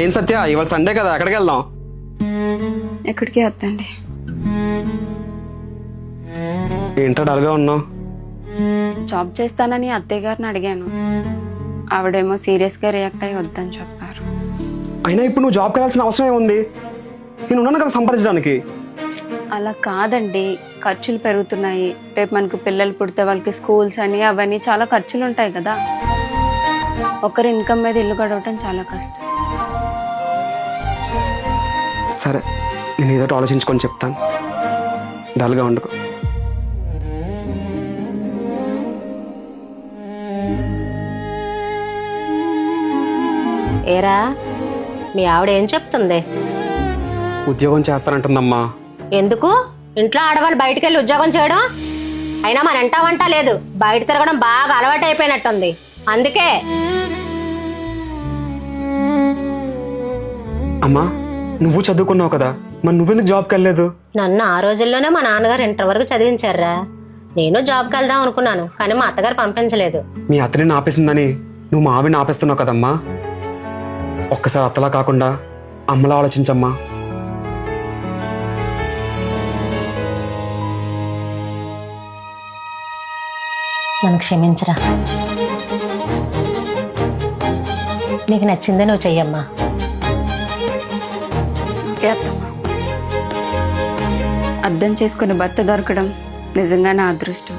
ఏం సత్య, ఇవాళ సండే కదా, ఎక్కడికి వెళ్దాం? ఎక్కడికి వద్దండి. ఏంటో డల్గా ఉన్నావు? జాబ్ చేస్తానని అత్తయ్య గారిని అడిగాను. ఆవిడేమో సీరియస్గా రియాక్ట్ అయ్యి వద్దని చెప్పారు. అయినా ఇప్పుడు నువ్వు జాబ్కి వెళ్ళాల్సిన అవసరం ఏముంది? నేను ఉన్నాను కదా సంపాదించడానికి. అలా కాదండి, ఖర్చులు పెరుగుతున్నాయి. రేపు మనకు పిల్లలు పుడితే వాళ్ళకి స్కూల్స్ అని అవన్నీ చాలా ఖర్చులు ఉంటాయి కదా. ఒకరి ఇన్కమ్ మీద ఇల్లు గడవటం చాలా కష్టం. సరే, నేను ఏదో ఆలోచించుకొని చెప్తాను. డల్గా ఉండకు. ఏరా, మీ ఆవిడ ఏం చెప్తుంది? ఉద్యోగం చేస్తానంటుందమ్మా. ఎందుకు? ఇంట్లో ఆడవాళ్ళు బయటికి వెళ్ళి ఉద్యోగం చేయడం? అయినా మన ఎంట వంట లేదు, బయట తిరగడం బాగా అలవాటు అయిపోయినట్టుంది. అందుకే. అమ్మా, నువ్వు చదువుకున్నావు కదా, మరి నువ్వెందుకు జాబ్కి వెళ్ళలేదు? నన్ను ఆ రోజుల్లోనే మా నాన్నగారు ఇంటర్ వరకు చదివించారా. నేను జాబ్కి వెళ్దాం అనుకున్నాను, కానీ మా అత్తగారు పంపించలేదు. మీ అత్తని ఆపేసిందని నువ్వు మా ఆవిడని ఆపేస్తున్నావు కదమ్మా. ఒక్కసారి అత్తలా కాకుండా అమ్మలా ఆలోచించమ్మా. నన్ను క్షమించరా. నీకు నచ్చిందే నువ్వు చెయ్యమ్మా. ఓకే అత్తమ్మ. అర్థం చేసుకుని భర్త దొరకడం నిజంగా నా అదృష్టం.